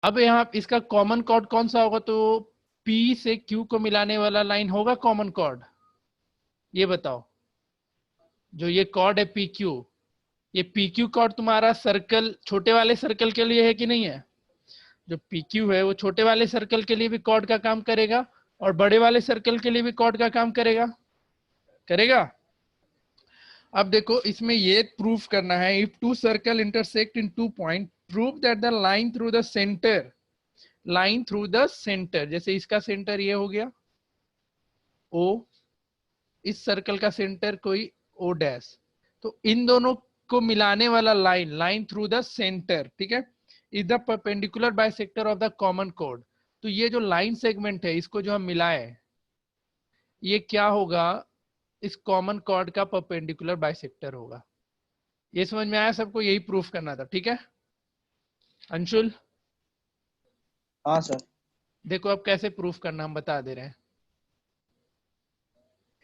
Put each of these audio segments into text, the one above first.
अब यहाँ इसका कॉमन कॉर्ड कौन सा होगा? तो P से Q को मिलाने वाला लाइन होगा कॉमन कॉर्ड? ये बताओ, जो ये कॉर्ड है PQ, ये PQ कॉर्ड तुम्हारा सर्कल, छोटे वाले सर्कल के लिए है कि नहीं है? जो PQ है वो छोटे वाले सर्कल के लिए भी कॉर्ड का काम करेगा और बड़े वाले सर्कल के लिए भी कॉर्ड का काम करेगा, करेगा। अब देखो इसमें ये प्रूफ करना है, if two circle intersect in two point prove that the line through the centre, line through the centre, जैसे इसका सेंटर ये हो गया O, इस सर्कल का सेंटर कोई O डैश, तो इन दोनों को मिलाने वाला line, line through the centre, ठीक है, is the perpendicular bisector of the common chord. तो ये जो लाइन सेगमेंट है इसको जो हम मिलाए, ये क्या होगा? इस कॉमन कॉर्ड का परपेंडिकुलर बाइसेक्टर होगा। ये समझ में आया सबको? यही प्रूफ करना था, ठीक है अंशुल? हाँ सर। देखो अब कैसे प्रूफ करना हम बता दे रहे हैं।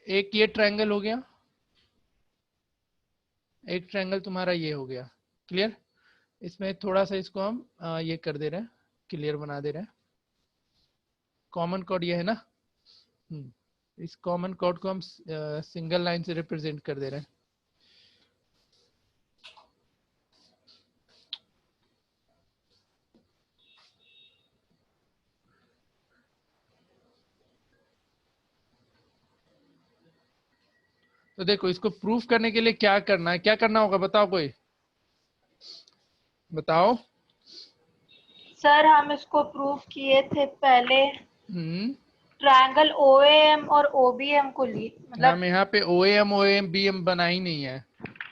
एक ये ट्रायंगल हो गया, एक ट्रायंगल तुम्हारा ये हो गया, क्लियर? इसमें थोड़ा सा इसको हम ये कर दे रहे हैं, क्लियर बना दे रहे हैं। कॉमन कॉर्ड ये है ना, इस कॉमन कॉर्ड को हम सिंगल लाइन से रिप्रेजेंट कर दे रहे हैं। तो देखो इसको प्रूफ करने के लिए क्या करना है, क्या करना होगा बताओ, कोई बताओ। सर हम इसको प्रूव किए थे पहले, ट्रायंगल OAM और OBM को मतलब हम यहाँ पे OAM BM बना ही नहीं है,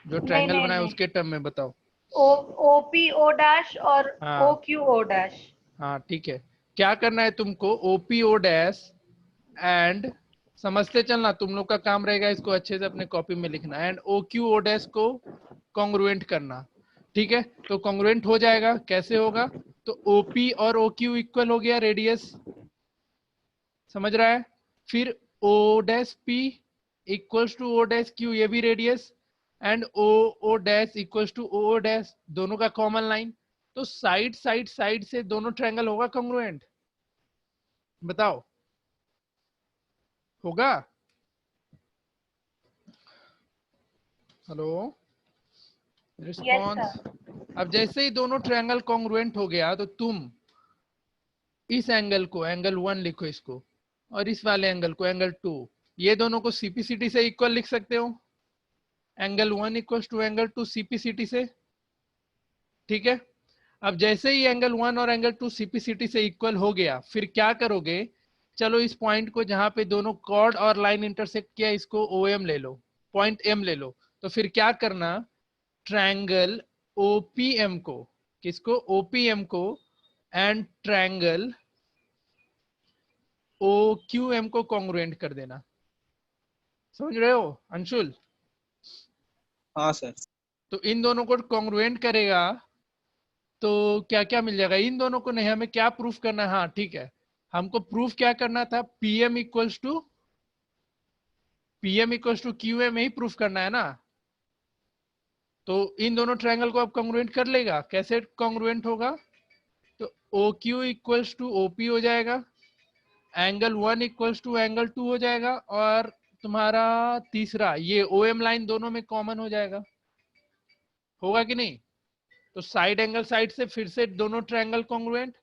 जो ट्रायंगल बना है उसके टर्म में बताओ। OPO डैश और हाँ OQO डैश। हाँ ठीक है, क्या करना है तुमको? OPO डैश एंड, समझते चलना, तुम लोग का काम रहेगा इसको अच्छे से अपने कॉपी में लिखना, एंड OQO डैश को कॉन्ग्रुएंट करना, ठीक है? तो कॉन्ग्रुएंट हो जाएगा, कैसे होगा? तो OP और OQ इक्वल हो गया रेडियस, समझ रहा है? फिर O dash P equals to O dash Q, ये भी radius, and O dash equals to O dash, दोनों का कॉमन लाइन। तो साइड साइड साइड से दोनों ट्रायंगल होगा कॉन्ग्रुएंट, बताओ होगा? Hello, response? अब जैसे ही दोनों ट्रायंगल कॉन्ग्रुएंट हो गया तो तुम इस एंगल को एंगल 1 लिखो इसको, और इस वाले एंगल को एंगल 2, ये दोनों को CPCT से इक्वल लिख सकते हो, angle 1 equals to angle 2 CPCT से, ठीक है? अब जैसे ही एंगल 1 और एंगल 2 CPCT से इक्वल हो गया, फिर क्या करोगे? चलो इस पॉइंट को जहां पे दोनों कॉर्ड और लाइन इंटरसेक्ट किया, इसको OM ले लो, पॉइंट M ले लो। तो फिर क्या करना? ट्रायंगल OPM को, किसको? OPM को, एंड ट्रायंगल OQM को कॉन्ग्रुएंट कर देना। समझ रहे हो अंशुल? हाँ सर। तो इन दोनों को कॉन्ग्रुएंट करेगा तो क्या क्या मिल जाएगा? इन दोनों को नहीं, हमें क्या प्रूफ करना है? हाँ ठीक है, हमको प्रूफ क्या करना था? PM इक्वल्स टू QM ही प्रूफ करना है ना। तो इन दोनों ट्रायंगल को अब कॉन्ग्रुएंट कर लेगा, कैसे कॉन्ग्रुएंट होगा? तो OQ इक्वल्स टू OP हो जाएगा, एंगल 1 इक्वल्स टू एंगल 2 हो जाएगा, और तुम्हारा तीसरा ये OM लाइन दोनों में कॉमन हो जाएगा, होगा कि नहीं? तो साइड एंगल साइड से फिर से दोनों ट्रायंगल कॉन्ग्रुएंट,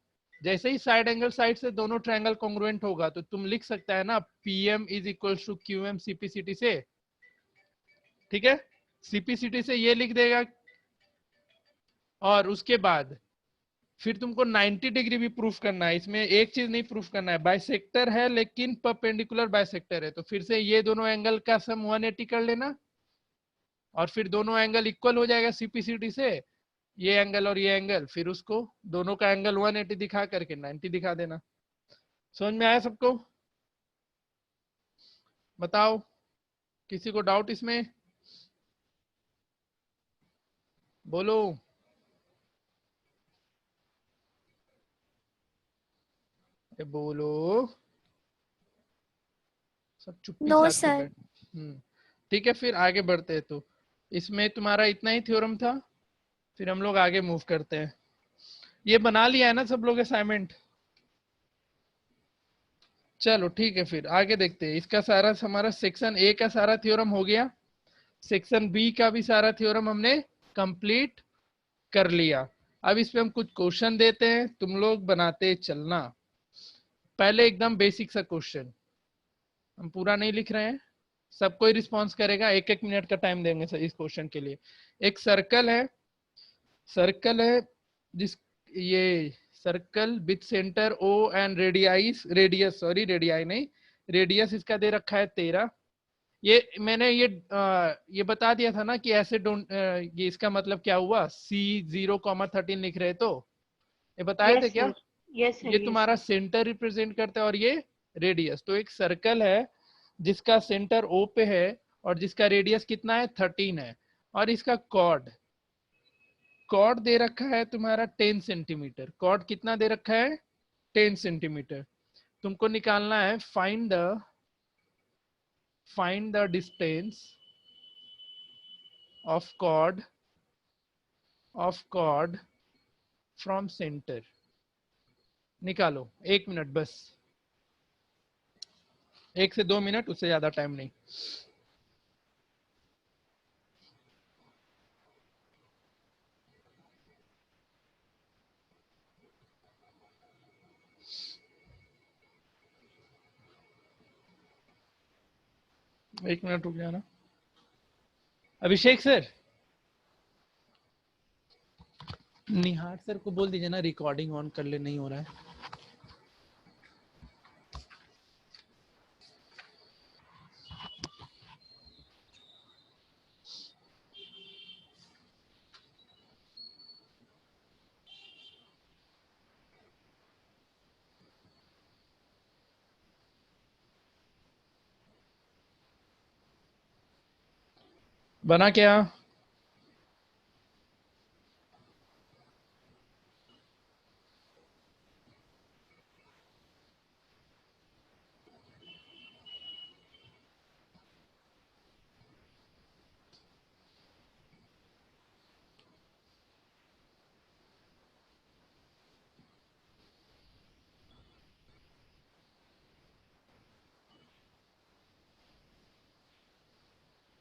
जैसे ही साइड एंगल साइड से दोनों ट्रायंगल कॉन्ग्रुएंट होगा तो तुम लिख सकता है ना PM is equals to QM CPCT से, ठीक है? CPCT से ये लिख देगा, और उसके बाद फिर तुमको 90 डिग्री भी प्रूफ करना है। इसमें एक चीज नहीं प्रूफ करना है, बाइसेक्टर है लेकिन परपेंडिकुलर बाइसेक्टर है, तो फिर से ये दोनों एंगल का सम 180 कर लेना, और फिर दोनों एंगल इक्वल हो जाएगा CPCT से, ये एंगल और ये एंगल, फिर उसको दोनों का एंगल 180 दिखा करके 90 दिखा देना। समझ में आया सबको? बताओ, किसी को डाउट इसमें? बोलो। बोलो, सब चुप्पी नो साध के सर। बैठ। ठीक है, फिर आगे बढ़ते हैं। तो इसमें तुम्हारा इतना ही थ्योरम था, फिर हम लोग आगे मूव करते हैं। ये बना लिया है ना सब लोग असाइनमेंट? चलो ठीक है, फिर आगे देखते हैं। इसका सारा हमारा सेक्शन ए का सारा थ्योरम हो गया, सेक्शन बी का भी सारा थ्योरम हमने कंप्लीट कर लिया। अब इस पे हम कुछ क्वेश्चन देते हैं, तुम लोग बनाते चलना। पहले एकदम बेसिक सा क्वेश्चन, हम पूरा नहीं लिख रहे हैं, सब कोई रिस्पॉन्स करेगा, 1-1 मिनट का टाइम देंगे सर इस क्वेश्चन के लिए। एक सर्कल है जिस ये circle with centre O and radius नहीं, रेडियस इसका दे रखा है 13। ये मैंने ये बता दिया था ना कि ऐसे डोंट, ये इसका मतलब क्या हुआ, C0,13 लिख रहे तो ये बताए थे क्या? यस ये तुम्हारा सेंटर रिप्रेजेंट करता है और ये रेडियस। तो एक सर्कल है जिसका सेंटर O पे है और जिसका रेडियस कितना है 13 है, और इसका कॉर्ड दे रखा है तुम्हारा 10 सेंटीमीटर। कॉर्ड कितना दे रखा है? 10 सेंटीमीटर। तुमको निकालना है find the distance of chord from centre. निकालो, 1 मिनट बस, 1 से 2 मिनट, उससे ज्यादा टाइम नहीं। एक मिनट रुक जाना। अभिषेक सर, निहार सर को बोल दीजिए ना रिकॉर्डिंग ऑन कर ले, नहीं हो रहा है। बना क्या?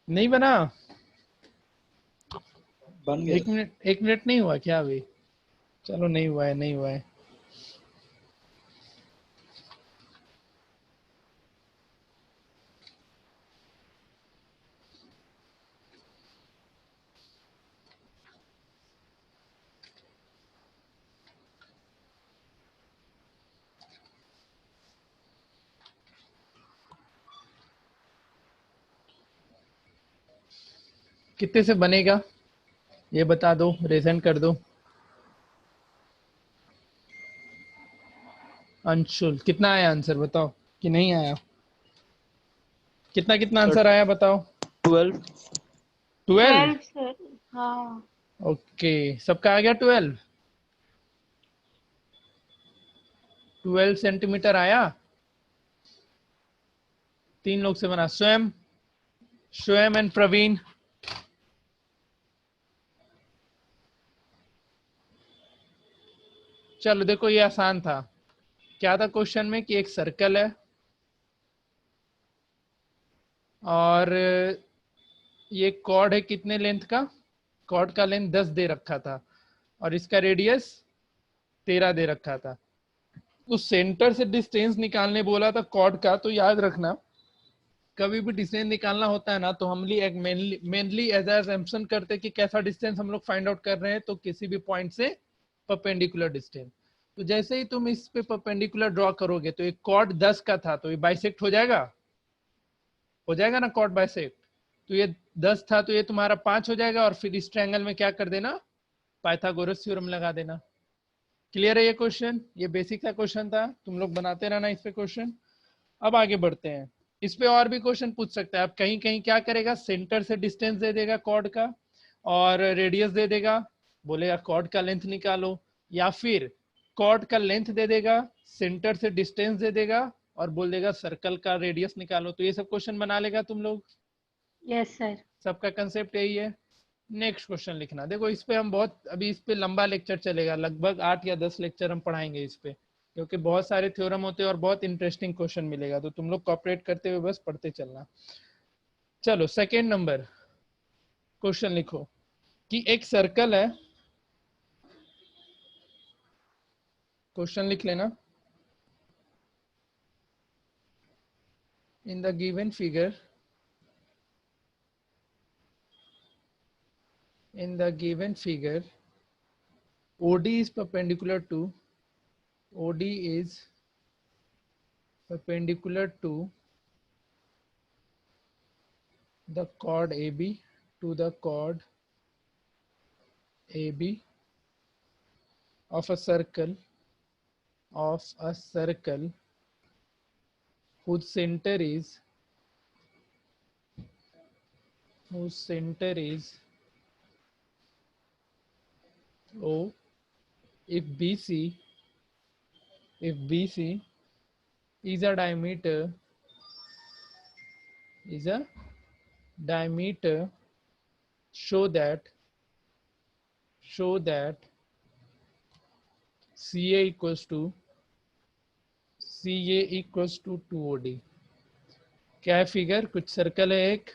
नहीं बना? बन गया। 1 मिनट नहीं हुआ क्या अभी? चलो नहीं हुआ है। कितने से बनेगा ये बता दो, रेजन कर दो। अंशुल, कितना आया आंसर बताओ, कि नहीं आया? कितना आंसर आया बताओ? 12। 12? सर। हाँ। ओके, सबका आ गया 12 सेंटीमीटर आया। 3 लोग से बना, स्वयं एंड प्रवीण। चलो देखो, ये आसान था। क्या था क्वेश्चन में कि एक सर्कल है और ये कॉर्ड है, कितने लेंथ का? कॉर्ड का लेंथ 10 दे रखा था और इसका रेडियस 13 दे रखा था। उस सेंटर से डिस्टेंस निकालने बोला था कॉर्ड का। तो याद रखना, कभी भी डिस्टेंस निकालना होता है ना, तो हम मेनली एज एजम्पशन करते हैं कि कैसा डिस्टेंस हम लोग फाइंड आउट कर रहे हैं, तो किसी भी पॉइंट से परपेंडिकुलर डिस्टेंस। तो जैसे ही तुम इस पे परपेंडिकुलर ड्रॉ करोगे, तो एक कॉर्ड 10 का था तो ये बाइसेक्ट हो जाएगा ना कॉर्ड बाइसेक्ट। तो ये 10 था तो ये तुम्हारा 5 हो जाएगा, और फिर इस ट्रायंगल में क्या कर देना, पाइथागोरस थ्योरम लगा देना। क्लियर है ये क्वेश्चन? ये बेसिक सा क्वेश्चन था, तुम लोग बनाते रहना इस पे क्वेश्चन। अब आगे बढ़ते हैं। इस पे और भी क्वेश्चन पूछ सकता है। अब कहीं कहीं क्या करेगा, सेंटर से डिस्टेंस दे देगा कॉर्ड का और रेडियस दे देगा, बोलेगा कॉर्ड का लेंथ निकालो, या फिर कॉर्ड का लेंथ दे देगा, सेंटर से डिस्टेंस दे देगा और बोल देगा सर्कल का रेडियस निकालो। तो ये सब क्वेश्चन बना लेगा तुम लोग। Yes sir. सबका कंसेप्ट यही है। नेक्स्ट क्वेश्चन लिखना। देखो इस पे हम बहुत, अभी इस पे लंबा लेक्चर चलेगा, लगभग 8 या 10 लेक्चर हम पढ़ाएंगे इस पे, क्योंकि बहुत सारे थ्योरम होते हैं और बहुत इंटरेस्टिंग क्वेश्चन मिलेगा, तो तुम लोग कॉपरेट करते हुए बस पढ़ते चलना। चलो सेकेंड नंबर क्वेश्चन लिखो कि एक सर्कल है, क्वेश्चन लिख लेना। In the given figure, in the given figure, OD is perpendicular to, OD is perpendicular to the chord AB, to the chord AB of a circle, whose center is O. If BC is a diameter, show that CA equals to 2OD। क्या है figure? कुछ circle है एक,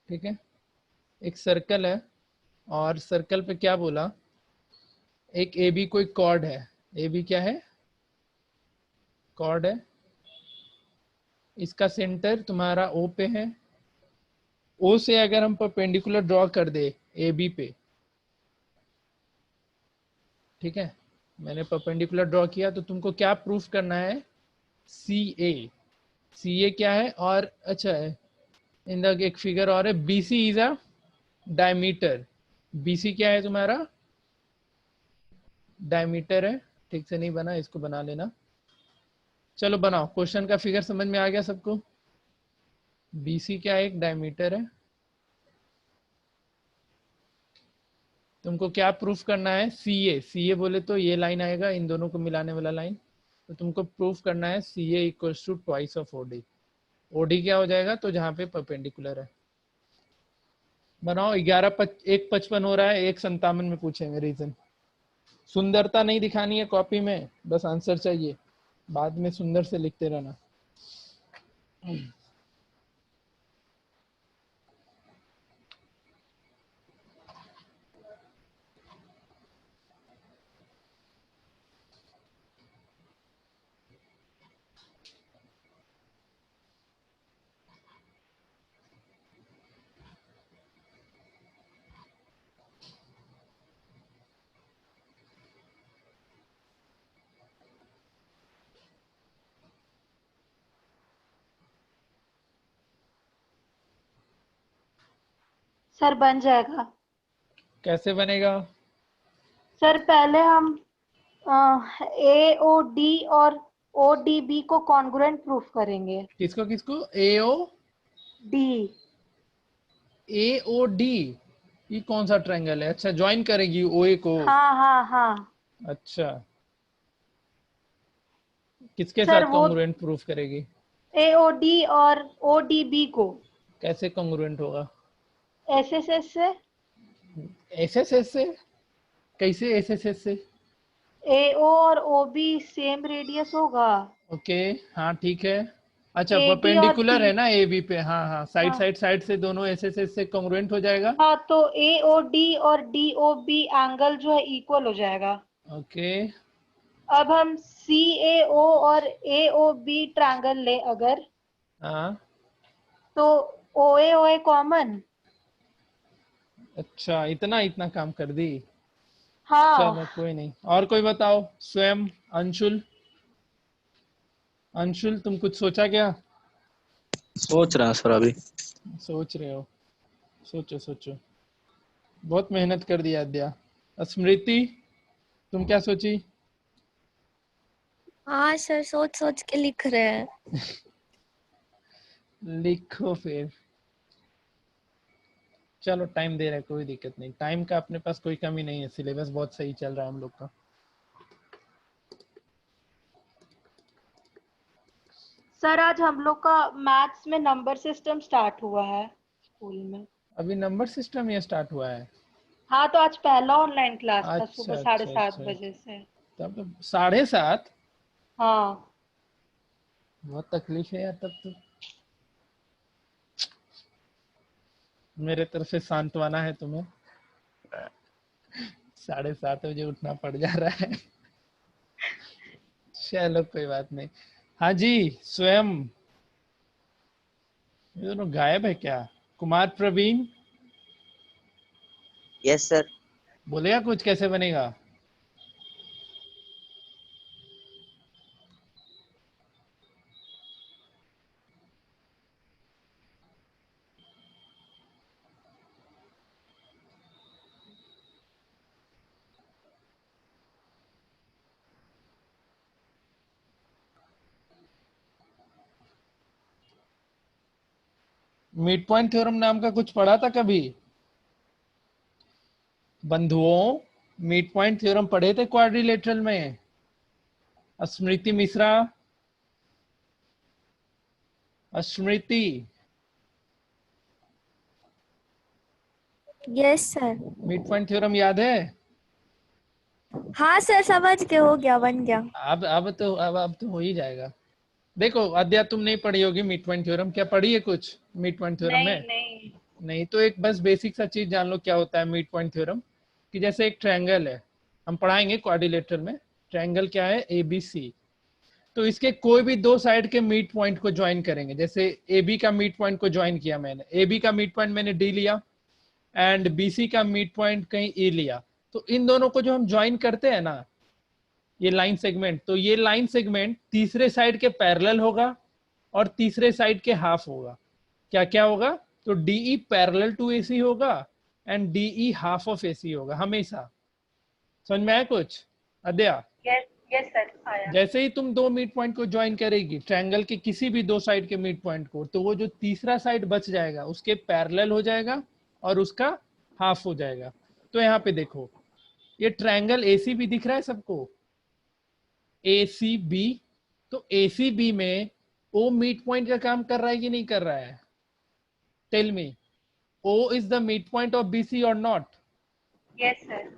ठीक है, एक circle है और सर्कल पे क्या बोला, एक AB कोई कॉर्ड है, AB क्या है? कॉर्ड है, इसका सेंटर तुम्हारा O पे है, O से अगर हम परपेंडिकुलर ड्रॉ कर दे AB पे, ठीक है, मैंने परपेंडिकुलर ड्रॉ किया, तो तुमको क्या प्रूफ करना है? CA क्या है? और अच्छा है, इन द एक फिगर और है, BC is a diameter. BC क्या है तुम्हारा? डायमीटर है। ठीक से नहीं बना, इसको बना लेना। चलो बनाओ, क्वेश्चन का फिगर समझ में आ गया सबको? BC क्या है? एक डायमीटर है। तुमको क्या प्रूफ करना है? CA बोले तो ये लाइन आएगा, इन दोनों को मिलाने वाला लाइन, तो तुमको प्रूफ करना है CA equals to twice of OD। OD क्या हो जाएगा? तो जहाँ पे परपेंडिकुलर है। बनाओ। 1:55 हो रहा है, 1:57 में पूछेंगे रीजन। सुंदरता नहीं दिखानी है कॉपी में, बस आंसर चाहिए, बाद में सुंदर से लिखते रहना। सर बन जाएगा। कैसे बनेगा? सर पहले हम AOD और ODB को कॉन्ग्रुएंट प्रूफ करेंगे। किसको किसको? D। AOD, ये कौन सा ट्रायंगल है? अच्छा, ज्वाइन करेगी OA को। हाँ हाँ हाँ अच्छा, किसके सर, साथ वो कॉन्ग्रुएंट प्रूफ करेगी? AOD और ODB को कैसे कॉन्ग्रुएंट होगा? SSS से। SSS से? कैसे SSS से? AO और OB सेम रेडियस होगा। ओके, हाँ ठीक है। अच्छा, AD और परपेंडिकुलर D। है ना AB पे, हाँ हाँ, हाँ साइड से दोनों SSS से कॉन्ग्रुएंट हो जाएगा। हाँ, तो AOD और DOB एंगल जो है इक्वल हो जाएगा। ओके, अब हम CAO और AOB ट्रायंगल ले अगर, हाँ तो OA कॉमन। अच्छा, इतना काम कर दी। हाँ चलो कोई नहीं, और कोई बताओ स्वयं। अंशुल, तुम कुछ सोचा क्या? सोच रहा सर अभी। सोच रहे हो? सोचो सोचो, बहुत मेहनत कर दिया अद्या। स्मृति, तुम क्या सोची? हाँ सर, सोच सोच के लिख रहे हैं। लिखो फिर। चलो टाइम दे रहे हैं, कोई दिक्कत नहीं, टाइम का अपने पास कोई कमी नहीं है, सिलेबस बहुत सही चल रहा है हम लोग का। सर आज हम लोग का मैथ्स में नंबर सिस्टम स्टार्ट हुआ है स्कूल में। अभी नंबर सिस्टम ये स्टार्ट हुआ है? हाँ, तो आज पहला ऑनलाइन क्लास था अच्छा सुबह 7:30 अच्छा। बजे से। तब तो 7:30। हाँ बहुत तकलीफ है यार तब तो। मेरे तरफ से सांत्वना है तुम्हें। 7:30 बजे उठना पड़ जा रहा है। चलो कोई बात नहीं। हाँ जी स्वयं, ये दोनों गायब है क्या? Kumar Praveen yes sir. बोलेगा कुछ कैसे बनेगा? मिड पॉइंट थ्योरम नाम का कुछ पढ़ा था कभी बंधुओं? मिड पॉइंट थ्योरम पढ़े थे क्वाड्रिलेटरल में? Smriti Mishra, Smriti, yes sir. Mid point theorem याद है? हाँ सर, समझ के हो गया, बन गया। अब तो हो ही जाएगा। देखो अद्या तुम नहीं पढ़ी होगी मिड पॉइंट थ्योरम, क्या पढ़ी है कुछ मिड पॉइंट थ्योरम नहीं में? नहीं। नहीं तो एक बस बेसिक सा चीज जान लो क्या होता है मिड पॉइंट थ्योरम। कि जैसे एक ट्रायंगल है, हम पढ़ाएंगे क्वाड्रिलेटरल में। ट्रायंगल क्या है? ABC। तो इसके कोई भी दो साइड के मिड पॉइंट को ज्वाइन करेंगे। जैसे AB का मिड पॉइंट को ज्वाइन किया मैंने, AB का मिड पॉइंट मैंने D लिया एंड BC का मिड पॉइंट कहीं E लिया। तो इन दोनों को जो हम ज्वाइन करते हैं ना, ये लाइन सेगमेंट, तो ये लाइन सेगमेंट तीसरे साइड के पैरेलल होगा और तीसरे साइड के हाफ होगा। क्या क्या होगा? तो DE पैरेलल टू AC होगा and DE half of AC होगा हमेशा। समझ में आया कुछ अद्या? यस यस सर आया। जैसे ही तुम दो मिड पॉइंट को ज्वाइन करेगी ट्रायंगल के किसी भी दो साइड के मिड पॉइंट को, तो वो जो तीसरा साइड बच जाएगा उसके पैरेलल हो जाएगा और उसका हाफ हो जाएगा। तो यहाँ पे देखो ये ट्रायंगल ACB दिख रहा है सबको? ACB। तो ACB में O मिड पॉइंट का काम कर रहा है कि नहीं कर रहा है? Tell me, O is the mid point of BC और not? Yes sir.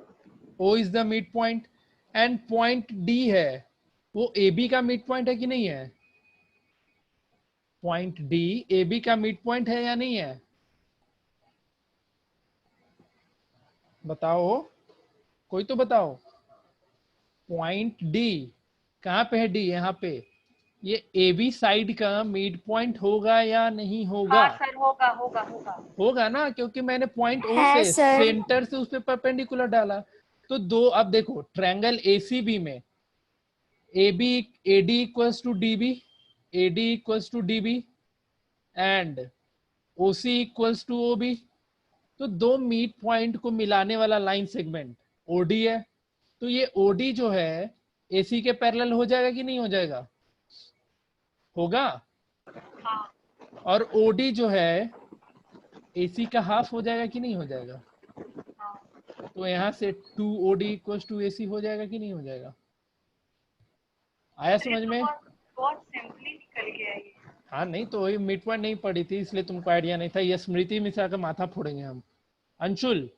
O is the mid point and point D है, वो AB का मिड पॉइंट है कि नहीं है? पॉइंट D AB का मिड पॉइंट है या नहीं है? बताओ, कोई तो बताओ। पॉइंट D कहाँ पे है? D यहाँ पे। ये AB साइड का मिड पॉइंट होगा या नहीं होगा? हाँ सर होगा होगा होगा। होगा ना, क्योंकि मैंने पॉइंट O है से सर। सेंटर से उस पे परपेंडिकुलर डाला। तो दो, अब देखो ट्रायंगल ACB में AB AD equals to DB, AD equals to DB and OC equals to OB। तो दो मिड पॉइंट को मिलाने वाला लाइन सेगमेंट OD है। तो ये OD जो है AC के पैरेलल हो जाएगा कि नहीं हो जाएगा? होगा। हाँ और OD जो है AC का हाफ हो जाएगा कि नहीं हो जाएगा? हाँ। तो यहाँ से 2OD इक्वल्स टू AC हो जाएगा कि नहीं हो जाएगा? आया सर ये समझ तो में? बहुत बहुत सिंपली निकल गया ये। हाँ नहीं तो वही मिड पॉइंट नहीं पड़ी थी इसलिए तुमको आइडिया नहीं था। ये स्मृति मिश्रा का माथा फोड़ेंगे हम। अंशुल,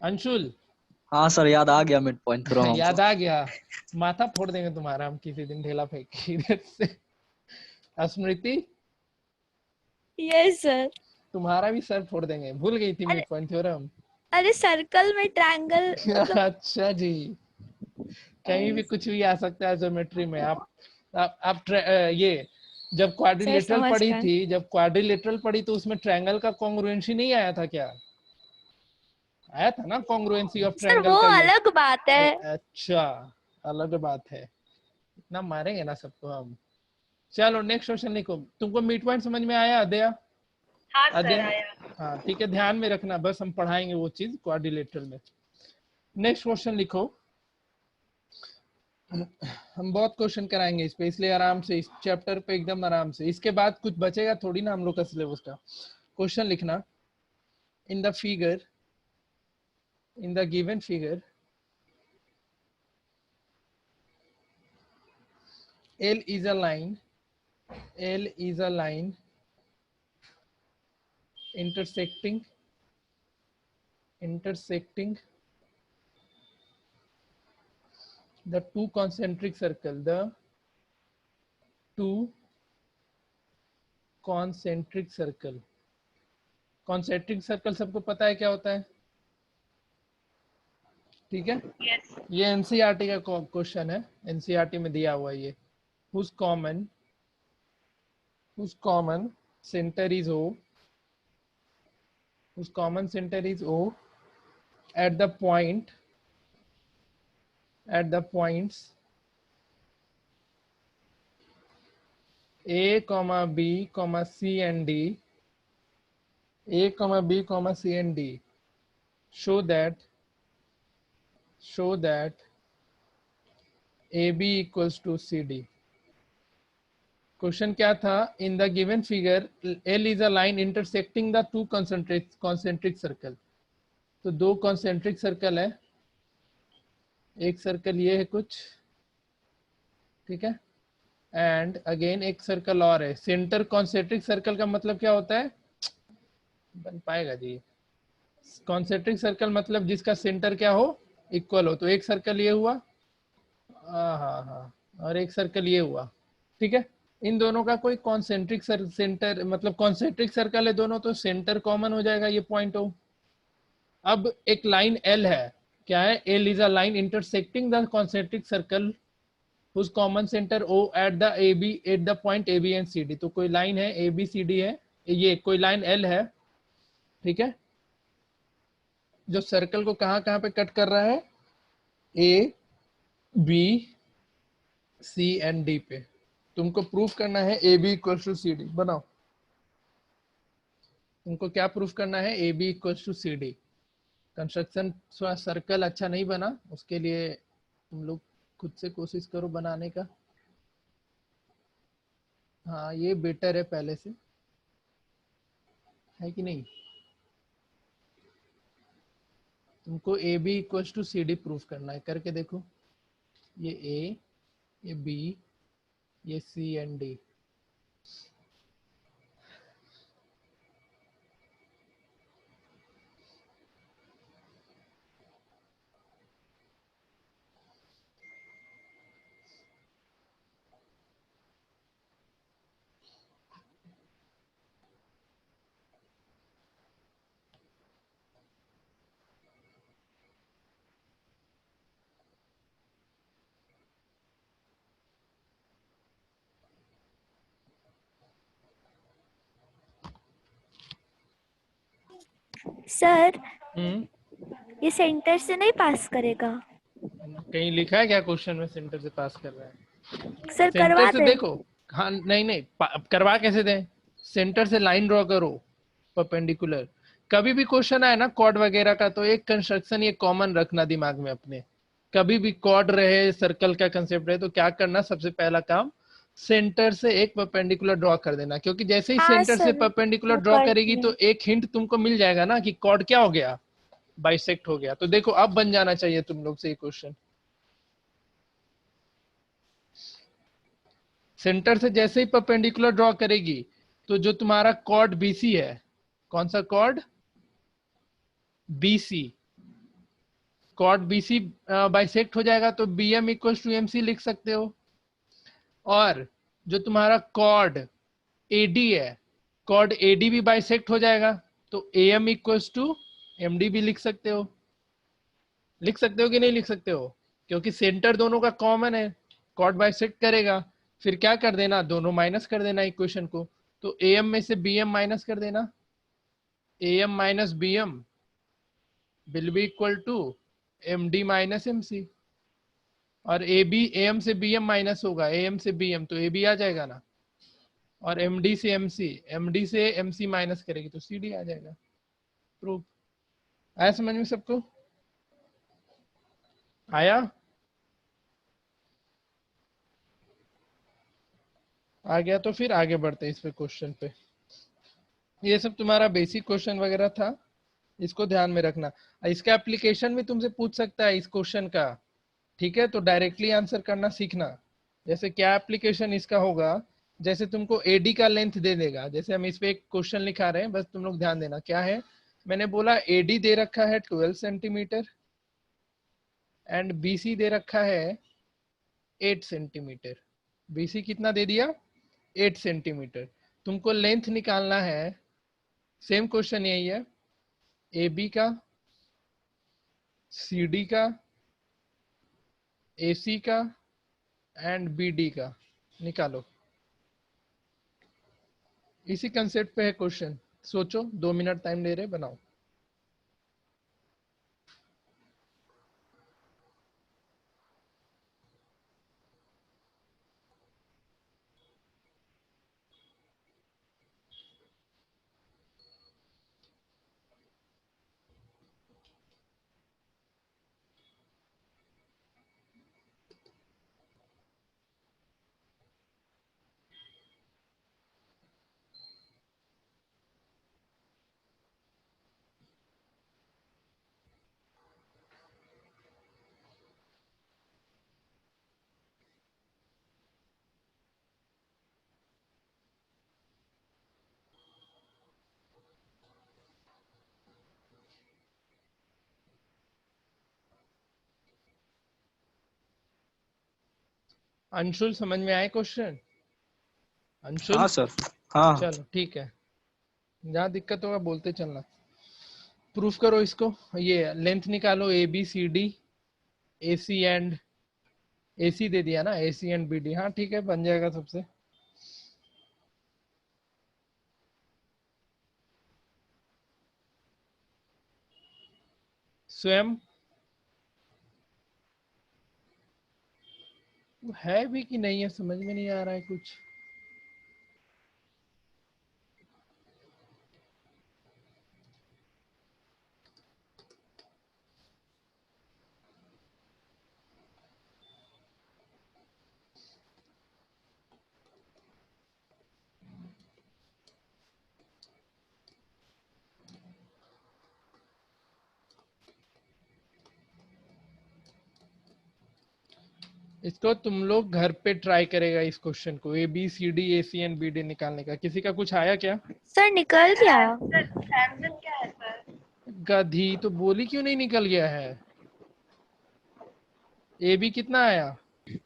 अंशुल हाँ सर, याद आ गया मिड पॉइंट थ्योरम हमको। याद आ गया? माथा फोड़ देंगे तुम्हारा हम किसी दिन ढेला फेंक के इधर से। स्मृति यस सर। तुम्हारा भी सर फोड़ देंगे। भूल गई थी मिड पॉइंट थ्योरम? अरे सर्कल में ट्रायंगल मतलब। अच्छा जी, कहीं भी कुछ भी आ सकता है ज्योमेट्री में। ये जब सर क्वाड्रिलेटरल समझ पढ़ी गए। थी, जब क्वाड्रिलेटरल पढ़ी तो उसमें ट्रायंगल का कॉन्ग्रुएंसी नहीं आया था क्या? आया था ना कॉन्ग्रुएंसी ऑफ सर ट्रायंगल वो का ये। अलग बात है। अच्छा, अलग बात है। इतना मारेंगे ना सबको हम। चलो नेक्स्ट क्वेश्चन लिखो। तुमको मिड पॉइंट समझ में आया अदया? हाँ सर अदया आया। हाँ ठीक है, ध्यान में रखना, बस हम पढ़ाएंगे वो चीज क्वाड्रिलेटरल में। नेक्स्ट क्वेश्चन लिखो। हम बहुत क्वेश्चन कराएंगे इस पे, इसलिए आराम से इस चैप्टर पे एकदम आराम से। इसके बाद कुछ बचेगा थोड़ी ना हम लोग का सिलेबस का। क्वेश्चन लिखना। In the figure, in the given figure, L is a line L is a line intersecting the two concentric circle, concentric circle सबको पता है क्या होता है, ठीक है? Yes. ये एनसीईआरटी का क्वेश्चन है, एनसीईआरटी में दिया हुआ है ये। whose common center is O, whose common center is O at the points A, B, C and D, A, B, C and D, show that AB equals to CD। Question क्या था? In the given figure L is a line intersecting the two concentric circle। तो दो concentric circle है, एक circle ये है कुछ, ठीक है, एंड अगेन एक सर्कल और है। सेंटर कॉन्सेंट्रिक सर्कल का मतलब क्या होता है? बन पाएगा जी? कॉन्सेंट्रिक सर्कल मतलब जिसका सेंटर क्या हो, इक्वल हो। तो एक सर्कल ये हुआ, हाँ, और एक सर्कल ये हुआ, ठीक है। इन दोनों का कोई कॉन्सेंट्रिक सेंटर मतलब कॉन्सेंट्रिक सर्कल है दोनों, तो सेंटर कॉमन हो जाएगा, ये पॉइंट हो। अब एक लाइन L है, क्या है? L is a line intersecting the concentric circle whose common center O at the point AB and CD। तो कोई लाइन है ABCD है, ये कोई लाइन L है, ठीक है, जो सर्कल को कहाँ पे कट कर रहा है? A, B, C and D पे। तुमको प्रूफ करना है AB इक्वल टू CD। बनाओ, तुमको क्या प्रूफ करना है? AB equal to CD। Construction circle अच्छा नहीं बना, उसके लिए तुम लोग खुद से कोशिश करो बनाने का। हाँ, ये बेटर है पहले से, है कि नहीं? तुमको AB equal to CD proof करना है, करके देखो। ये A, ये B, ये C एंड D। सर ये सेंटर से नहीं पास करेगा? कहीं लिखा है क्या क्वेश्चन में सेंटर से पास कर रहा है? सर सेंटर करवा से दे। देखो। हाँ, नहीं करवा कैसे दें? सेंटर से लाइन ड्रॉ करो परपेंडिकुलर। कभी भी क्वेश्चन आए ना कॉर्ड वगैरह का, तो एक कंस्ट्रक्शन ये कॉमन रखना दिमाग में अपने। कभी भी कॉर्ड रहे, सर्कल का कंसेप्ट रहे, तो क्या करना? सबसे पहला काम सेंटर से एक परपेंडिकुलर ड्रॉ कर देना, क्योंकि जैसे ही हाँ सेंटर से सर, परपेंडिकुलर वो ड्रॉ कर करेगी दिए। तो एक हिंट तुमको मिल जाएगा ना कि कॉर्ड क्या हो गया, बाइसेक्ट हो गया। तो देखो अब बन जाना चाहिए तुम लोग से ये क्वेश्चन। सेंटर से जैसे ही परपेंडिकुलर ड्रॉ करेगी तो जो तुम्हारा कॉर्ड BC है, कौन सा chord? BC। Chord BC bisect हो जाएगा तो BM इक्वल टू MC लिख सकते हो। और जो तुम्हारा कॉर्ड AD है, कॉर्ड AD भी बाइसेक्ट हो जाएगा तो AM इक्वल टू MD भी लिख सकते हो। लिख सकते हो कि नहीं लिख सकते हो? क्योंकि सेंटर दोनों का कॉमन है, कॉर्ड बाइसेक्ट करेगा, फिर क्या कर देना? दोनों माइनस कर देना इक्वेशन को। तो AM में से BM माइनस कर देना, AM minus BM will be equal to MD minus MC। और AM से BM माइनस होगा, AM से BM तो AB आ जाएगा ना, और MD से MC माइनस करेगी तो CD आ जाएगा। प्रूफ आया समझ में सबको? आया? आ गया तो फिर आगे बढ़ते इस पे क्वेश्चन पे। ये सब तुम्हारा बेसिक क्वेश्चन वगैरह था, इसको ध्यान में रखना। इसका एप्लीकेशन भी तुमसे पूछ सकता है इस क्वेश्चन का, ठीक है? तो डायरेक्टली आंसर करना सीखना। जैसे क्या एप्लीकेशन इसका होगा जैसे तुमको एडी का लेंथ दे देगा, जैसे हम इस पे एक क्वेश्चन लिखा रहे हैं, बस तुम लोग ध्यान देना क्या है। मैंने बोला एडी दे रखा है 12 सेंटीमीटर एंड बीसी दे रखा है 8 सेंटीमीटर। बीसी कितना दे दिया? 8 सेंटीमीटर। तुमको लेंथ निकालना है, सेम क्वेश्चन यही है, ए बी का, सी डी का, ए सी का एंड बी डी का निकालो। इसी कंसेप्ट पे है क्वेश्चन, सोचो, 2 मिनट टाइम ले रहे, बनाओ। अंशुल समझ में आए क्वेश्चन? अंशुल? हाँ सर। हाँ। चलो ठीक है, जहाँ दिक्कत होगा बोलते चलना। प्रूफ करो इसको, ये लेंथ निकालो, A B C D, A C and, A C दे दिया ना, A C and B D. हाँ ठीक है, बन जाएगा सबसे। स्वयं है भी कि नहीं है, समझ में नहीं आ रहा है कुछ। इसको तुम लोग घर पे ट्राई करेगा इस क्वेश्चन को, A B C D A C and B D निकालने का। किसी का कुछ आया क्या? सर निकल गया। आंसर क्या है सर? गधी, तो बोली क्यों नहीं निकल गया है? ए बी कितना आया?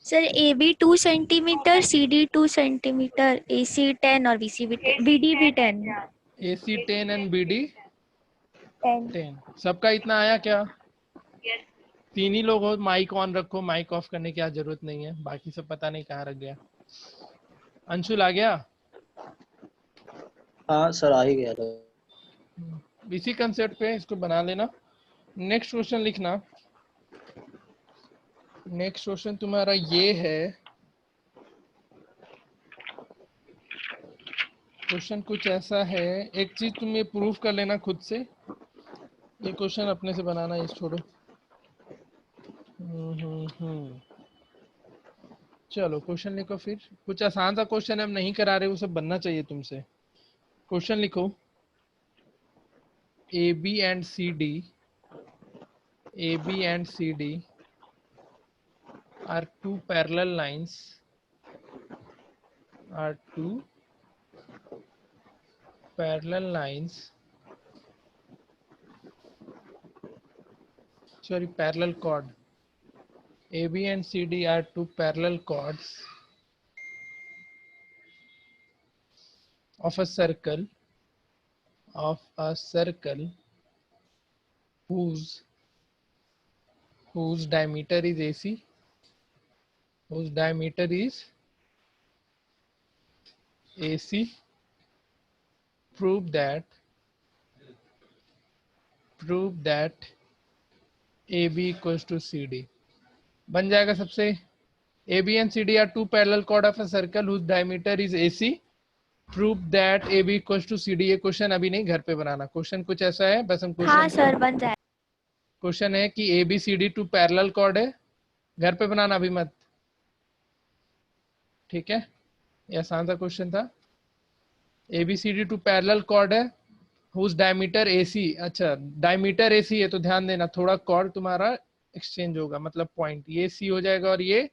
Sir A B 2 centimetre, C D 2 centimetre, A C 10 और बी डी भी 10। A C 10 and B D 10। 10। सबका इतना आया क्या? यस। 3 ही लोग हो, माइक ऑन रखो, माइक ऑफ करने की जरूरत नहीं है, बाकी सब पता नहीं कहाँ रख गया। अंशुल आ गया? हाँ सर, आ ही गया था। इसी कंसेप्ट पे इसको बना लेना। नेक्स्ट क्वेश्चन लिखना। नेक्स्ट क्वेश्चन तुम्हारा ये है, क्वेश्चन कुछ ऐसा है, एक चीज तुम ये प्रूफ कर लेना खुद से, ये क्वेश्चन अपने से बनाना, ये छोड़ो। चलो क्वेश्चन लिखो फिर, कुछ आसान सा क्वेश्चन हम नहीं करा रहे, वो सब बनना चाहिए तुमसे। क्वेश्चन लिखो, A B and C D, A B and C D are two parallel lines, are two parallel lines, sorry, parallel chord. AB and CD are two parallel chords of a circle, whose diameter is AC, whose diameter is AC. Prove that AB equals to CD। बन जाएगा सबसे। AB and CD are two parallel chord of a circle whose diameter is AC. Prove that AB equals to CD। ये question अभी नहीं, घर पे बनाना। Question कुछ ऐसा है, बस हम क्वेश्चन, हाँ सर बन जाए। क्वेश्चन है कि ABCD टू पैरेलल कॉर्ड है, घर पे बनाना अभी मत, ठीक है? ये आसान सा क्वेश्चन था। ABCD टू पैरेलल कॉर्ड है, हुज डायमीटर AC। अच्छा, डायमीटर AC है तो ध्यान देना, थोड़ा कॉर्ड तुम्हारा एक्सचेंज होगा, मतलब पॉइंट, ये C हो जाएगा और ये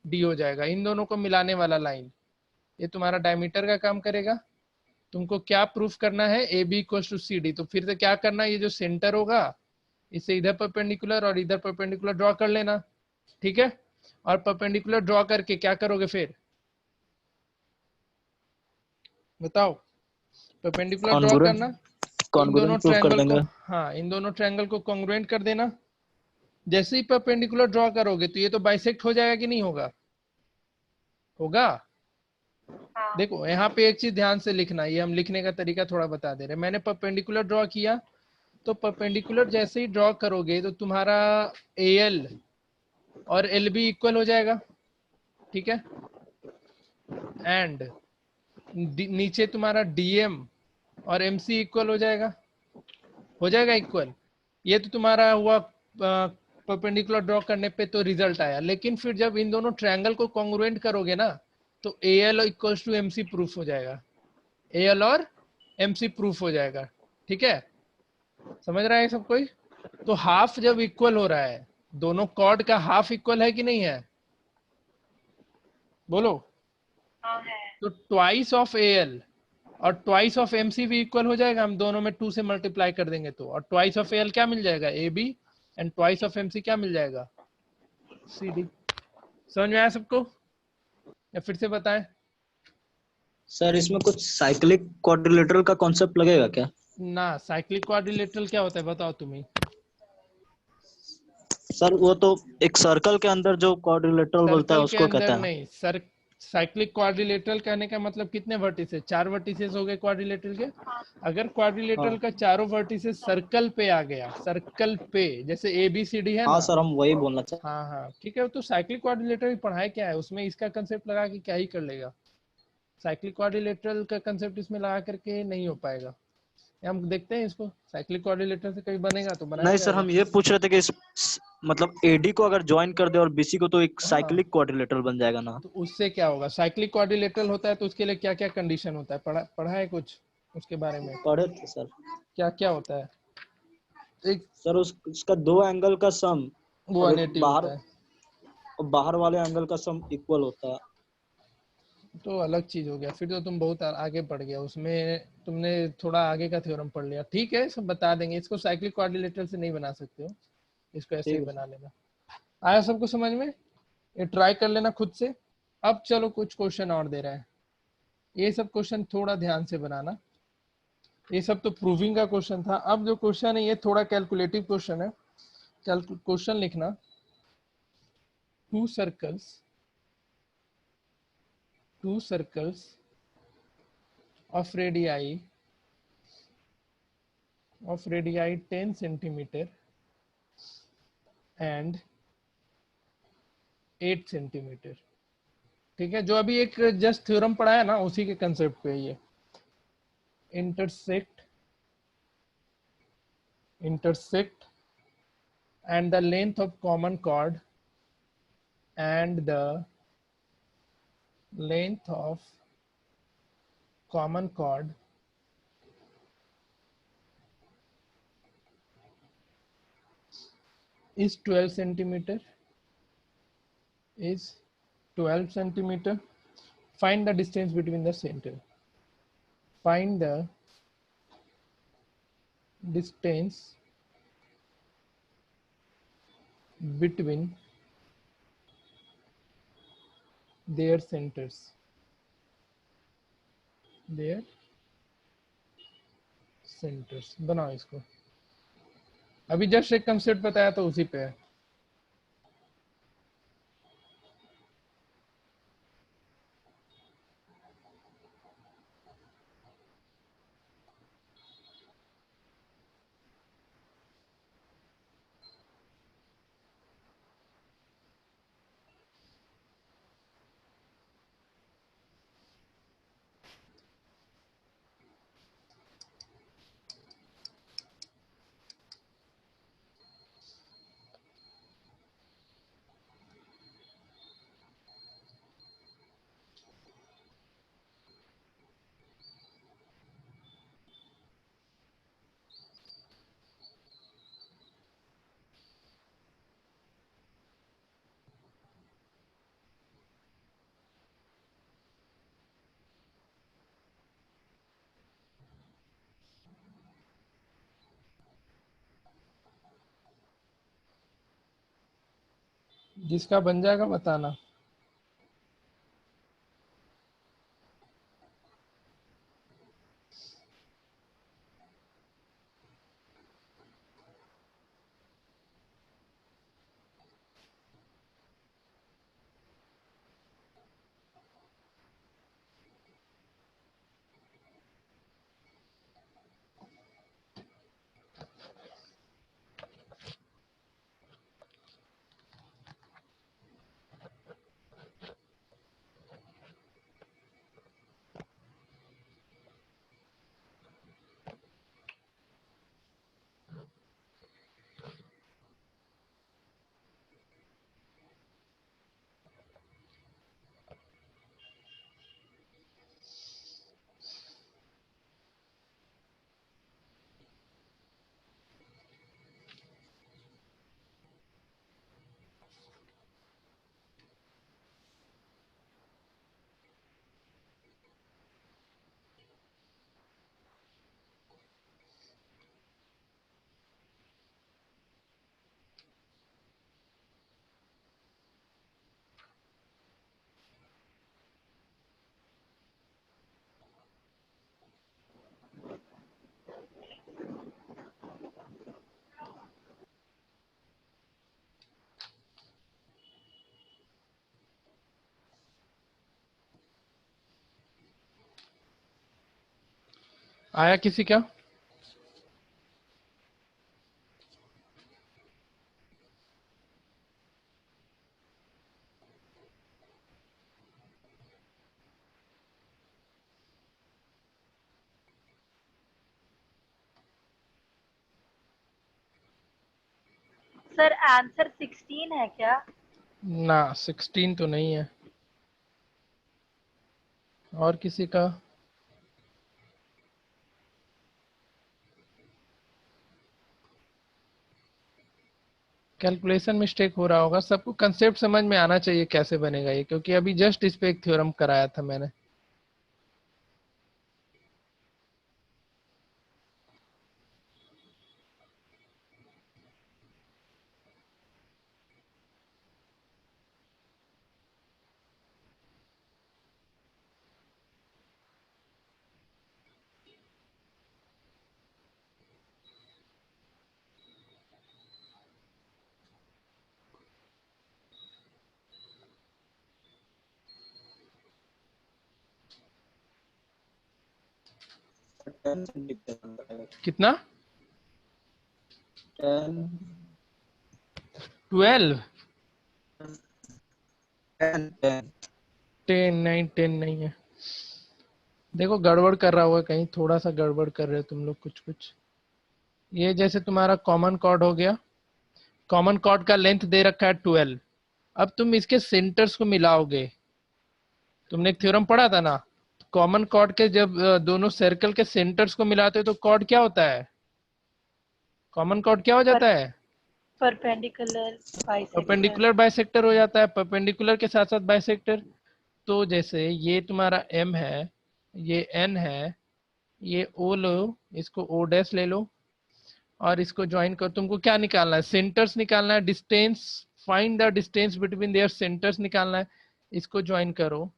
D हो जाएगा, इन दोनों को मिलाने वाला लाइन। ये तुम्हारा डायमीटर का काम करेगा। तुमको क्या प्रूफ करना है, A B equal to C D. तो फिर से क्या करना है, ये जो सेंटर होगा इसे इधर परपेंडिकुलर और इधर परपेंडिकुलर ड्रॉ कर लेना, ठीक है। और परपेंडिकुलर ड्रॉ करके क्या करोगे फिर बताओ, परपेंडिकुलर ड्रॉ करना, इन दोनों कॉन्ग्रुएंट प्रूफ कर ट्रायंगल को, देंगे। हाँ इन दोनों ट्रायंगल को कॉन्ग्रुएंट कर देना। जैसे ही परपेंडिकुलर ड्रॉ करोगे तो ये तो बाइसेक्ट हो जाएगा कि नहीं होगा, होगा। हाँ देखो यहाँ पे एक चीज ध्यान से लिखना, ये हम लिखने का तरीका थोड़ा बता दे रहे हैं। मैंने परपेंडिकुलर ड्रॉ किया, तो परपेंडिकुलर जैसे ही ड्रॉ करोगे तो तुम्हारा एल और एल बी इक्वल हो जाएगा, ठीक है। एंड नीचे तुम्हारा डीएम और एमसी इक्वल हो जाएगा इक्वल। ये तो तुम्हारा हुआ परपेंडिकुलर ड्रॉ करने पे तो रिजल्ट आया, लेकिन फिर जब इन दोनों ट्रायंगल को कॉन्ग्रुएंट करोगे ना तो A L equals to M C proof हो जाएगा, ए एल और एम सी प्रूफ हो जाएगा, ठीक है। समझ रहा है सब कोई। तो हाफ जब इक्वल हो रहा है, दोनों कॉर्ड का हाफ इक्वल है कि नहीं है, बोलो। हाँ है। तो ट्वाइस ऑफ ए एल और ट्वाइस ऑफ एम सी भी इक्वल हो जाएगा, हम दोनों में 2 से मल्टीप्लाई कर देंगे तो, और ट्वाइस ऑफ ए एल क्या मिल जाएगा, A B, and twice of M C क्या मिल जाएगा, सी डी। समझ में आया सबको या फिर से बताएं। सर इसमें कुछ साइक्लिक क्वाड्रिलेटरल का कॉन्सेप्ट लगेगा क्या? ना, साइक्लिक क्वाड्रिलेटरल क्या होता है बताओ तुम ही। सर वो तो एक सर्कल के अंदर जो क्वाड्रिलेटरल बोलता है सर्कल के उसको कहते अंदर हैं। नहीं सर, साइक्लिक क्वाड्रिलेटरल कहने का मतलब कितने वर्टिसेस, 4 वर्टिसेस हो गए क्वाड्रिलेटरल के। अगर क्वाड्रिलेटरल हाँ का चारों वर्टिसेस सर्कल पे आ गया, सर्कल पे, जैसे ए बी सी डी है हाँ ना। सर, हम वही बोलना चाहते हाँ हाँ ठीक है, तो साइक्लिक क्वाड्रिलेटरल पढ़ाया क्या है उसमें, इसका कंसेप्ट लगा के क्या ही कर लेगा। साइक्लिक क्वाड्रिलेटरल का कंसेप्ट इसमें लगा करके नहीं हो पाएगा। हम देखते हैं इसको, साइक्लिक क्वाड्रिलेटरल से कभी बनेगा तो हैं। बनाया नहीं सर, जाएगा। हम ये पूछ रहे थे कि मतलब एडी को अगर ज्वाइन कर दे और बीसी को तो एक हाँ साइक्लिक क्वाड्रिलेटरल बन जाएगा ना। तो उससे क्या होगा, साइक्लिक क्वाड्रिलेटरल होता है तो उसके लिए क्या क्या कंडीशन होता है, पढ़ा है कुछ उसके बारे में, पढ़े थे सर। क्या क्या होता है। एक सर उसका दो एंगल का सम वो और एक 180 बाहर होता है, बाहर वाले एंगल का सम इक्वल होता है। तो अलग चीज हो गया, फिर तो तुम बहुत आगे बढ़ गया उसमें, तुमने थोड़ा आगे का थ्योरम पढ़ लिया। ठीक है सब बता देंगे, इसको साइक्लिक क्वाड्रिलेटरल से नहीं बना सकते हो, इसको ऐसे ही ठीक है बना सर। लेना। आया सबको समझ में, ये ट्राई कर लेना खुद से। अब चलो कुछ क्वेश्चन और दे रहे हैं, ये सब क्वेश्चन थोड़ा ध्यान से बनाना। ये सब तो प्रूविंग का क्वेश्चन था, अब जो क्वेश्चन है ये थोड़ा कैलकुलेटिव क्वेश्चन है। क्वेश्चन लिखना, to circles of radii 10 centimeter and 8 centimeter, ठीक है। जो अभी एक जस्ट थ्योरम पढ़ा है ना उसी के कंसेप्ट पे ये intersect and the length of common chord and the length of common chord is 12 centimeter, is 12 centimeter. Find the distance between the center. Find the distance between their centers. Their centers बनाओ इसको, अभी just एक concept बताया तो उसी पे है। जिसका बन जाएगा बताना। आया किसी का? सर आंसर 16 है क्या? ना 16 तो नहीं है। और किसी का? कैलकुलेशन मिस्टेक हो रहा होगा। सबको कंसेप्ट समझ में आना चाहिए कैसे बनेगा ये, क्योंकि अभी जस्ट इस पे एक थ्योरम कराया था मैंने। कितना? 12? 10 नहीं, 10 नहीं है। देखो गड़बड़ कर रहा होगा कहीं, थोड़ा सा गड़बड़ कर रहे हो तुम लोग कुछ कुछ। ये जैसे तुम्हारा कॉमन कॉर्ड हो गया, कॉमन कॉर्ड का लेंथ दे रखा है 12। अब तुम इसके सेंटर्स को मिलाओगे। तुमने एक थ्योरम पढ़ा था ना, कॉमन कॉर्ड के जब दोनों सर्कल के सेंटर्स को मिलाते हो तो कॉर्ड क्या होता है? कॉमन कॉर्ड क्या हो जाता है? Perpendicular bisector. परपेंडिकुलर बाइसेक्टर हो जाता है। परपेंडिकुलर के साथ साथ बाइसेक्टर। तो जैसे ये तुम्हारा m है, ये n है, ये o लो, इसको o डैश ले लो और इसको ज्वाइन करो। तुमको क्या निकालना है? सेंटर्स निकालना है, distance, find the distance between their centres निकालना है। इसको ज्वाइन करो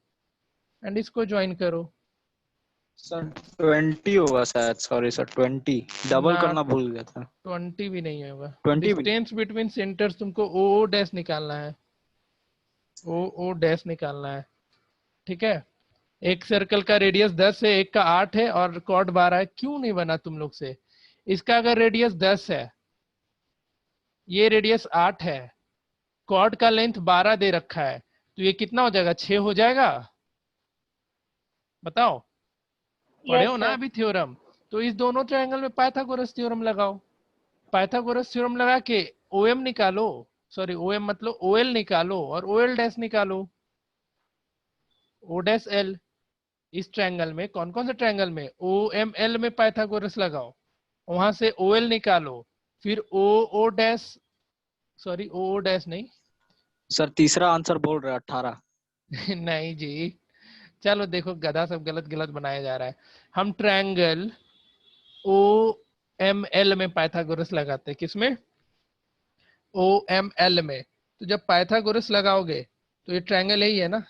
एंड इसको ज्वाइन करो। सर 20 होगा शायद, सॉरी सर 20 डबल ना करना भूल गया था। 20 भी नहीं होगा। 20 भी डिस्टेंस बिटवीन सेंटर्स तुमको o डैश निकालना है, o डैश निकालना है। ठीक है। एक सर्कल का रेडियस 10 है, एक का 8 है और कॉर्ड 12 है। क्यों नहीं बना तुम लोग से? इसका अगर रेडियस 10 है, ये रेडियस 8 है, कॉर्ड का लेंथ 12 दे रखा है, तो ये कितना हो जाएगा? 6 हो जाएगा। बताओ, पढ़े हो यस ना सर। अभी थ्योरम? तो इस दोनों ट्रायंगल में पाइथागोरस थ्योरम लगाओ। पाइथागोरस थ्योरम लगा के ओएम निकालो, सॉरी ओएम मतलब ओएल निकालो और ओएल डैश निकालो, ओ डैश एल। इस ट्रायंगल में, कौन कौन से ट्रायंगल में? ओ एम एल में पाइथागोरस लगाओ, वहां से ओ एल निकालो, फिर O O dash, sorry O dash नहीं सर तीसरा आंसर बोल रहे 18। नहीं जी, चलो देखो गधा सब गलत गलत बनाया जा रहा है। हम ट्रायंगल ओ एम एल में पाइथागोरस लगाते हैं। किसमें? ओ एम एल में। तो जब पाइथागोरस लगाओगे तो ये ट्रायंगल यही है ना,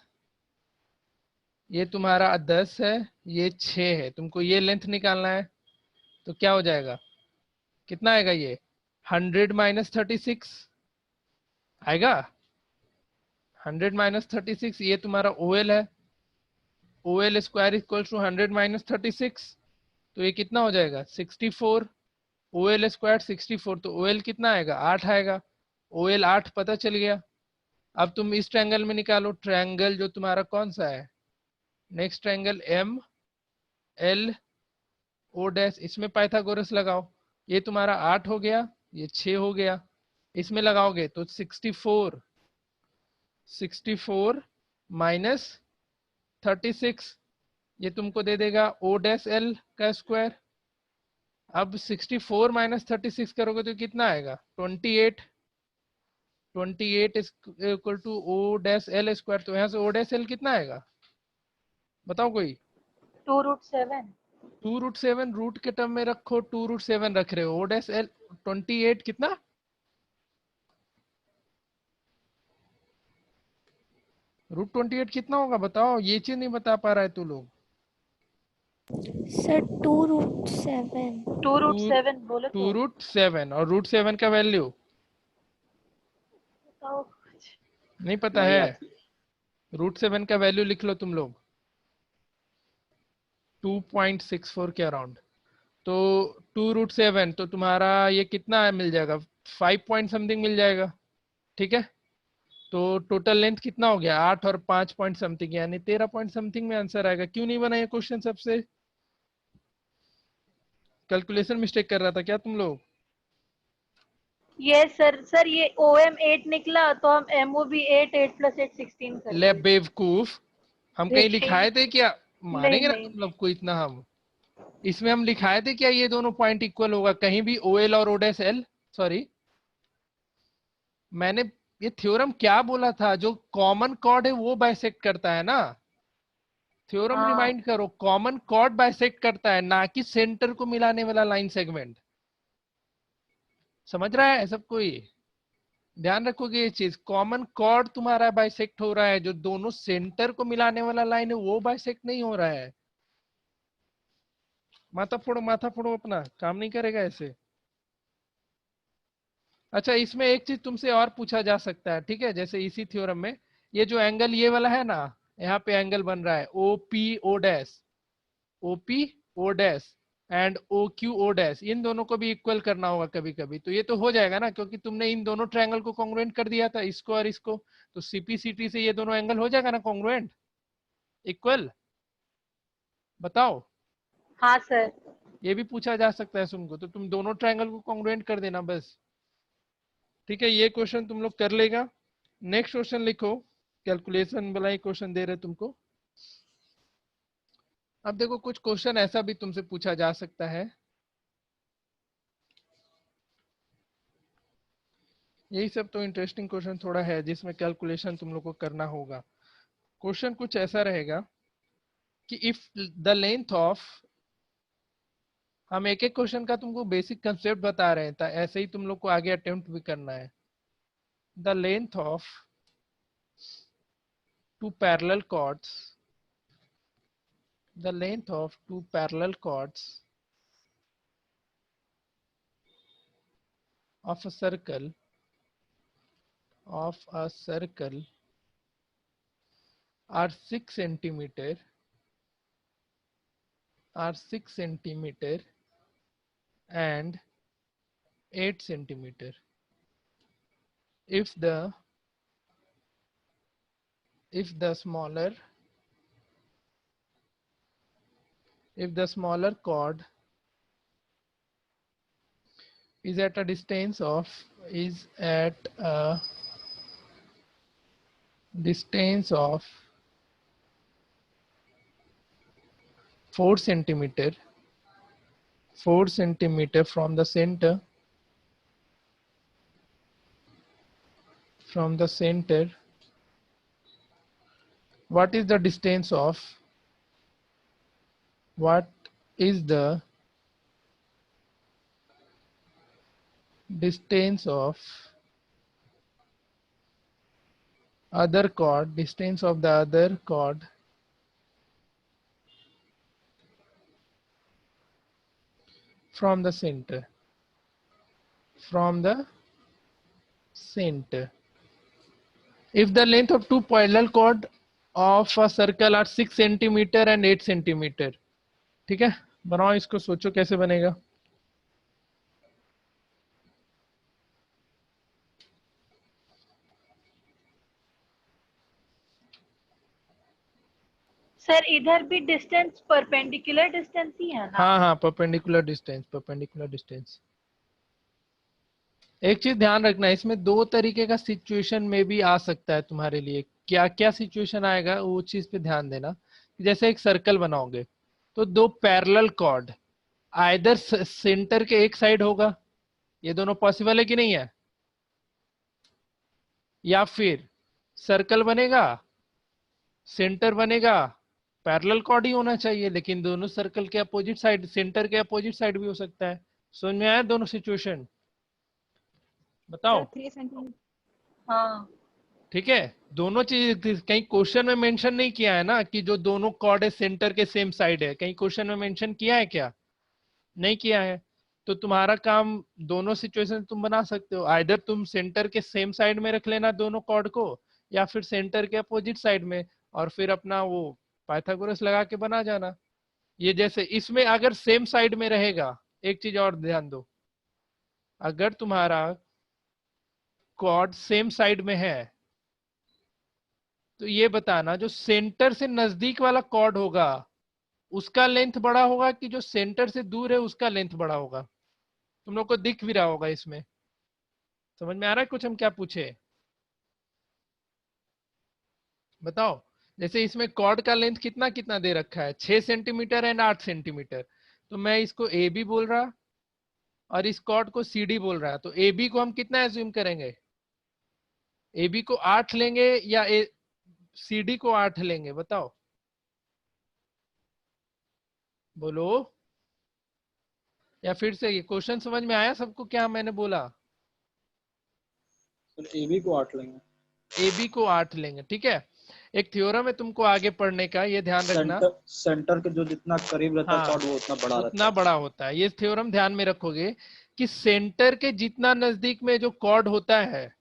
ये तुम्हारा 10 है, ये 6 है, तुमको ये लेंथ निकालना है, तो क्या हो जाएगा, कितना आएगा ये 100 माइनस 36 आएगा। 100 माइनस 36 ये तुम्हारा OL है, OL square equal to 100 minus 36, तो ये कितना हो जाएगा 64, OL स्क्वायर 64, तो OL कितना आएगा 8 आएगा, OL 8 पता चल गया। अब तुम इस ट्रायंगल में निकालो, ट्रायंगल जो तुम्हारा कौन सा है, नेक्स्ट ट्रायंगल MLO', इसमें पाइथागोरस लगाओ, ये तुम्हारा 8 हो गया, ये 6 हो गया, इसमें लगाओगे तो 64 माइनस 36 ये तुमको दे देगा OL का स्क्वायर। अब 64 माइनस 36 करोगे तो कितना आएगा 28 इक्वल टू OL स्क्वायर, तो यहाँ से OL कितना आएगा बताओ कोई। 2√7। 2√7 रूट के टर्म में रखो, 2√7 रख रहे हो, OL 28 कितना, √28 कितना होगा बताओ, ये चीज नहीं बता पा रहा है तू लोग। सर 2√7। 2√7 बोले तो 2√7 और √7 का वैल्यू बताओ। नहीं पता नहीं है, आती। √7 का वैल्यू लिख लो तुम लोग 2.64 के अराउंड, तो 2√7 तो तुम्हारा ये कितना मिल जाएगा 5 पॉइंट समथिंग मिल जाएगा, ठीक है। तो टोटल लेंथ कितना हो गया 8 और 5 पॉइंट समथिंग, यानी 13 पॉइंट समथिंग में आंसर आएगा। क्यों नहीं बना ये क्वेश्चन, सबसे कैलकुलेशन मिस्टेक कर रहा था क्या तुम लोग। ये सर ये OM 8 निकला तो हम MO भी 8 प्लस 8 16 कर ले दिए। बेवकूफ, हम कहीं लिखाए थे क्या, नहीं मारेंगे ना नहीं तुम लोग को इतना हम, इसमें हम लिखाए थे क्या ये दोनों पॉइंट इक्वल होगा, कहीं भी OL और OL, सॉरी मैंने ये थ्योरम क्या बोला था, जो कॉमन कॉर्ड है वो बाइसेक्ट करता है ना, थ्योरम हाँ रिमाइंड करो, कॉमन कॉर्ड बाइसेक्ट करता है ना कि सेंटर को मिलाने वाला लाइन सेगमेंट, समझ रहा है सब कोई, ध्यान रखोगे ये चीज, कॉमन कॉर्ड तुम्हारा बाइसेक्ट हो रहा है, जो दोनों सेंटर को मिलाने वाला लाइन है वो बाइसेक्ट नहीं हो रहा है। माथा फोड़ो अपना, काम नहीं करेगा ऐसे। अच्छा इसमें एक चीज तुमसे और पूछा जा सकता है, ठीक है, जैसे इसी थ्योरम में ये जो एंगल ये वाला है ना, यहाँ पे एंगल बन रहा है OPO' एंड OQO', इन दोनों को भी इक्वल करना होगा कभी कभी, तो ये तो हो जाएगा ना, क्योंकि तुमने इन दोनों ट्रायंगल को कॉन्ग्रुएंट कर दिया था, इसको और इसको, तो CPCT से ये दोनों एंगल हो जाएगा ना कॉन्ग्रुएंट इक्वल, बताओ। हाँ सर। ये भी पूछा जा सकता है तुमको, तो तुम दोनों ट्रायंगल को कॉन्ग्रुएंट कर देना बस, ठीक है। ये क्वेश्चन तुम लोग कर लेगा। नेक्स्ट क्वेश्चन लिखो, कैलकुलेशन वाला ही क्वेश्चन दे रहे तुमको। अब देखो कुछ क्वेश्चन ऐसा भी तुमसे पूछा जा सकता है, यही सब तो इंटरेस्टिंग क्वेश्चन थोड़ा है जिसमें कैलकुलेशन तुम लोग को करना होगा। क्वेश्चन कुछ ऐसा रहेगा कि इफ द लेंथ ऑफ, हम एक एक क्वेश्चन का तुमको बेसिक कंसेप्ट बता रहे हैं, ऐसे ही तुम लोग को आगे अटेम्प्ट भी करना है। The length of two parallel chords, the length of two parallel chords of a circle are 6 centimeter and 8 centimeter. If the smaller chord is at a distance of 4 centimeter from the center, what is the distance of other chord, distance of the other chord from the center, from the center. If the length of two parallel chord of a circle are 6 centimeter and 8 centimeter. ठीक है, बनाओ इसको, सोचो कैसे बनेगा. Sir इधर भी distance perpendicular distance ही है ना? हाँ हाँ, परपेंडिकुलर डिस्टेंस, परपेंडिकुलर डिस्टेंस. एक चीज ध्यान रखना, इसमें दो तरीके का सिचुएशन में भी आ सकता है तुम्हारे लिए. क्या क्या सिचुएशन आएगा वो चीज पे ध्यान देना. जैसे एक सर्कल बनाओगे तो दो पैरेलल कॉर्ड आइदर सेंटर के एक साइड होगा, ये दोनों पॉसिबल है कि नहीं है, या फिर सर्कल बनेगा, सेंटर बनेगा, पैरेलल कॉर्ड ही होना चाहिए, लेकिन दोनों सर्कल के अपोजिट साइड, सेंटर के अपोजिट साइड भी हो सकता है. समझ में आया दोनों सिचुएशन? बताओ. 3 सेंटीमीटर. हाँ. ठीक है, दोनों चीज कहीं क्वेश्चन में मेंशन नहीं किया है ना कि जो दोनों कॉर्ड है सेंटर के सेम साइड है, कहीं क्वेश्चन में मेंशन किया है क्या? नहीं किया है. तो तुम्हारा काम दोनों सिचुएशन तुम बना सकते हो. आइदर तुम सेंटर के सेम साइड में रख लेना दोनों कॉर्ड को, या फिर सेंटर के अपोजिट साइड में, और फिर अपना वो पाइथागोरस लगा के बना जाना. ये जैसे इसमें अगर सेम साइड में रहेगा, एक चीज और ध्यान दो, अगर तुम्हारा कॉर्ड सेम साइड में है तो ये बताना जो सेंटर से नजदीक वाला कॉर्ड होगा उसका लेंथ बड़ा होगा कि जो सेंटर से दूर है उसका लेंथ बड़ा होगा. तुम लोग को दिख भी रहा होगा इसमें. समझ में आ रहा है कुछ हम क्या पूछे? बताओ. जैसे इसमें कॉर्ड का लेंथ कितना कितना दे रखा है, 6 सेंटीमीटर एंड 8 सेंटीमीटर. तो मैं इसको ए बी बोल रहा और इस कॉर्ड को सी डी बोल रहा है. तो ए बी को हम कितना एज्यूम करेंगे? ए बी को 8 लेंगे या सी डी को 8 लेंगे? बताओ, बोलो. या फिर से ये क्वेश्चन समझ में आया सबको क्या मैंने बोला? ए बी को 8 लेंगे. ए बी को 8 लेंगे. ठीक है, एक थ्योरम है तुमको आगे पढ़ने का, ये ध्यान रखना. सेंटर के जो जितना करीब रहता है कॉर्ड वो उतना बड़ा रहता है. उतना बड़ा होता है. ये थ्योरम ध्यान में रखोगे कि सेंटर के जितना नजदीक में जो कॉर्ड होता है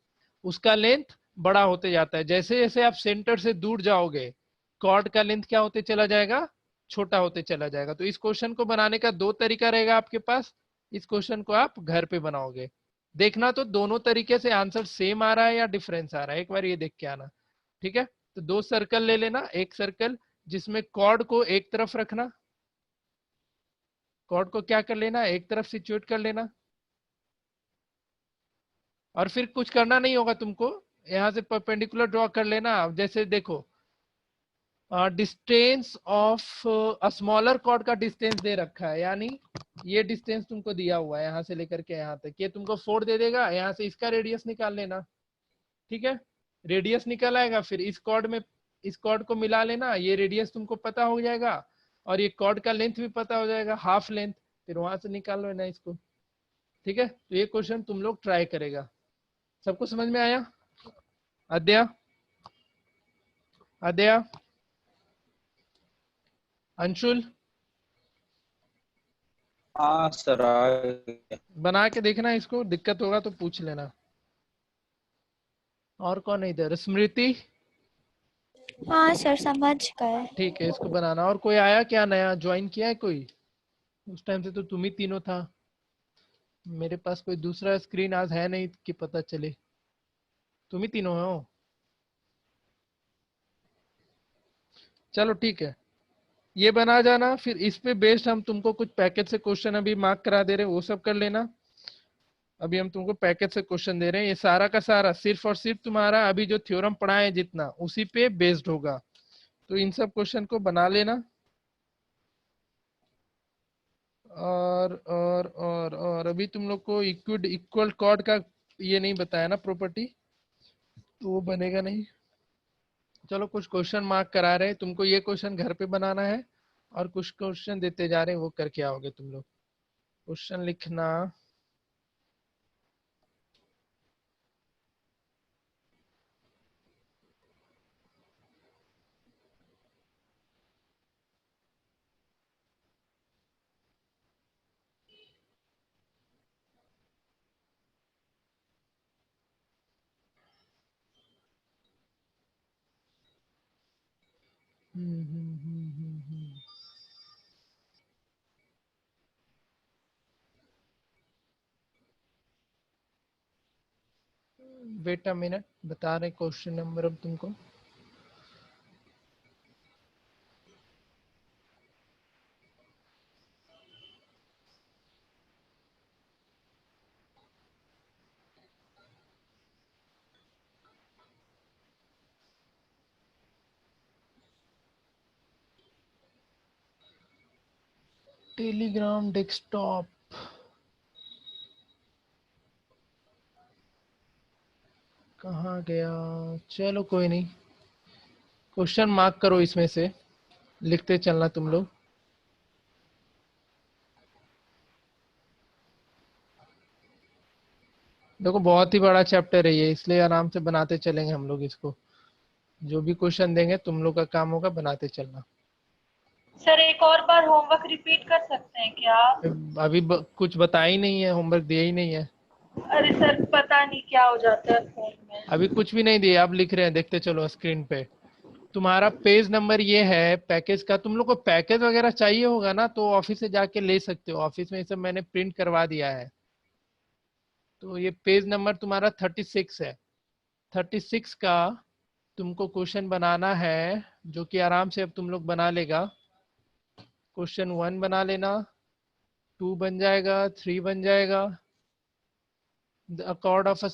उसका लेंथ बड़ा होते जाता है. जैसे जैसे आप सेंटर से दूर जाओगे कॉर्ड का लेंथ क्या होते चला जाएगा? छोटा होते चला जाएगा. तो इस क्वेश्चन को बनाने का दो तरीका रहेगा आपके पास. इस क्वेश्चन को आप घर पे बनाओगे. देखना तो दोनों तरीके से आंसर सेम आ रहा है या डिफरेंस आ रहा है, एक बार ये देख के आना. ठीक है, तो दो सर्कल ले लेना. एक सर्कल जिसमें कॉर्ड को एक तरफ रखना, कॉर्ड को क्या कर लेना, एक तरफ सिचुएट कर लेना, और फिर कुछ करना नहीं होगा तुमको. यहां से परपेंडिकुलर ड्रॉ कर लेना. जैसे देखो, डिस्टेंस ऑफ स्मॉलर कॉर्ड का डिस्टेंस दे रखा है, यानी ये डिस्टेंस तुमको दिया हुआ है यहां से लेकर के यहां तक, ये तुमको 4 दे देगा. यहां से इसका रेडियस निकाल लेना. ठीक है, रेडियस निकल आएगा, फिर इस कॉर्ड में इस कॉर्ड को मिला लेना, ये रेडियस तुमको पता हो जाएगा, और ये कॉर्ड का लेंथ भी पता हो जाएगा, हाफ लेंथ. फिर वहां से निकाल लेना इसको. ठीक है, तो ये क्वेश्चन तुम लोग ट्राई करेगा. सबको समझ में आया? अद्या, अद्या, अंशुल, हाँ सर आ गया. बना के देखना इसको, दिक्कत होगा तो पूछ लेना. और कौन है इधर? स्मृति. हाँ सर समझ गए. ठीक है, इसको बनाना. और कोई आया क्या नया, ज्वाइन किया है कोई? उस टाइम से तो तुम ही तीनों था. मेरे पास कोई दूसरा स्क्रीन आज है नहीं कि पता चले. तुम ही तीनों हो. चलो ठीक है, ये बना जाना. फिर इस पे बेस्ड हम तुमको कुछ पैकेज से क्वेश्चन अभी मार्क करा दे रहे हैं, वो सब कर लेना. अभी हम तुमको पैकेज से क्वेश्चन दे रहे हैं. ये सारा का सारा सिर्फ और सिर्फ तुम्हारा अभी जो थ्योरम पढ़ाए जितना उसी पे बेस्ड होगा. तो इन सब क्वेश्चन को बना लेना. और अभी तुम लोग को इक्वल कॉर्ड का ये नहीं बताया ना प्रॉपर्टी, तो वो बनेगा नहीं. चलो कुछ क्वेश्चन मार्क करा रहे हैं तुमको, ये क्वेश्चन घर पे बनाना है, और कुछ क्वेश्चन देते जा रहे हैं वो करके आओगे तुम लोग. क्वेश्चन लिखना. वेट अ मिनट, बता रहे क्वेश्चन नंबर अब तुमको। टेलीग्राम डेस्कटॉप कहाँ गया? चलो कोई नहीं, क्वेश्चन मार्क करो, इसमें से लिखते चलना तुम लोग। देखो बहुत ही बड़ा चैप्टर है ये, इसलिए आराम से बनाते चलेंगे हम लोग इसको। जो भी क्वेश्चन देंगे तुम लोग का काम होगा बनाते चलना। सर एक और बार होमवर्क रिपीट कर सकते हैं क्या? अभी कुछ बताया ही नहीं है, होमवर्क दिया ही नहीं है। अरे सर पता नहीं क्या हो जाता है फोन में। अभी कुछ भी नहीं दिया, आप लिख रहे हैं, देखते चलो स्क्रीन पे। तुम्हारा पेज नंबर ये है पैकेज का। तुम लोग को पैकेज वगैरह चाहिए होगा ना, तो ऑफिस से जाके ले सकते हो, ऑफिस में ये सब मैंने प्रिंट करवा दिया है। तो ये पेज नंबर तुम्हारा 36 है। 36 का तुमको क्वेश्चन बनाना है, जो कि आराम से अब तुम लोग बना लेगा। क्वेश्चन 1 बना लेना, 2 बन जाएगा, 3 बन जाएगा। The chord of a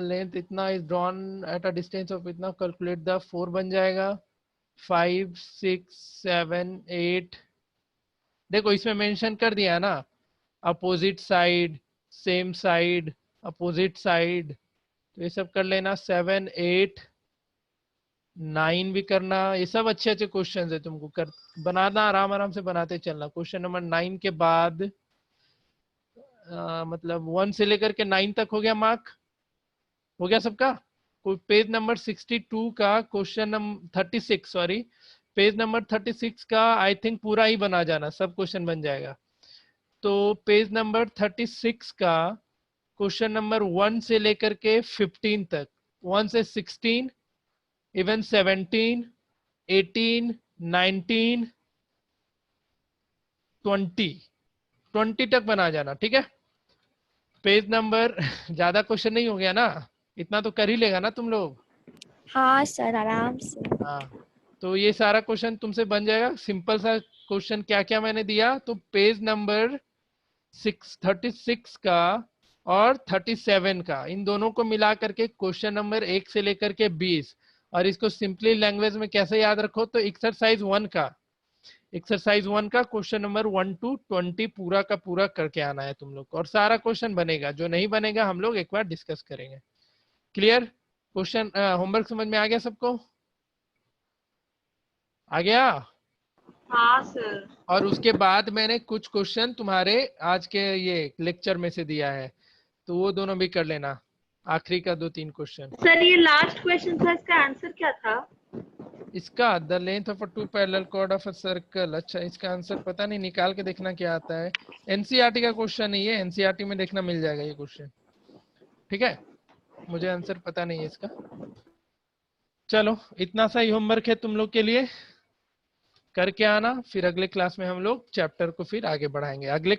length इतना is drawn at a distance of इतना, calculate the 4 बन जाएगा। 5 6 7 8, देखो इसमें मेंशन कर दिया है ना, opposite side, same side, opposite side, तो ये सब कर लेना। 7 8 9 भी करना। ये सब अच्छे अच्छे क्वेश्चन है, तुमको कर बनाना, आराम आराम से बनाते चलना। क्वेश्चन नंबर 9 के बाद मतलब 1 से लेकर के 9 तक हो गया मार्क, हो गया सबका। पेज नंबर 62 का question number 36, sorry, page number 36 का आई थिंक पूरा ही बना जाना, सब क्वेश्चन बन जाएगा। तो पेज नंबर 36 का क्वेश्चन नंबर 1 से लेकर के 15 तक, 1 से 16, इवन 17, 18, 19, 20 तक बना जाना, ठीक है। पेज नंबर ज्यादा क्वेश्चन नहीं हो गया ना, इतना तो कर ही लेगा ना तुम लोग। हाँ सर आराम से। हाँ, तो ये सारा क्वेश्चन तुमसे बन जाएगा। सिंपल सा क्वेश्चन क्या क्या मैंने दिया, तो पेज नंबर 36 का और 37 का, इन दोनों को मिला करके क्वेश्चन नंबर 1 से लेकर के 20, और इसको सिंपली लैंग्वेज में कैसे याद रखो, तो एक्सरसाइज 1 का क्वेश्चन नंबर 1 to 20 पूरा का पूरा करके आना है तुम लोग को, और सारा क्वेश्चन बनेगा। जो नहीं बनेगा हम लोग एक बार डिस्कस करेंगे। क्लियर? क्वेश्चन होमवर्क समझ में आ गया सबको? आ गया? हाँ सर। और उसके बाद मैंने कुछ क्वेश्चन तुम्हारे आज के ये लेक्चर में से दिया है, तो वो दोनों भी कर लेना, आखिरी का 2-3 क्वेश्चन। सर ये लास्ट क्वेश्चन था, इसका आंसर क्या था? इसका the length of a 2 parallel chord of a circle, अच्छा इसका आंसर पता नहीं, निकाल के देखना क्या आता है। एनसीईआरटी का क्वेश्चन है ये, एनसीईआरटी में देखना मिल जाएगा ये क्वेश्चन, ठीक है। मुझे आंसर पता नहीं है इसका। चलो इतना सा ही होमवर्क है तुम लोग के लिए, करके आना। फिर अगले क्लास में हम लोग चैप्टर को फिर आगे बढ़ाएंगे। अगले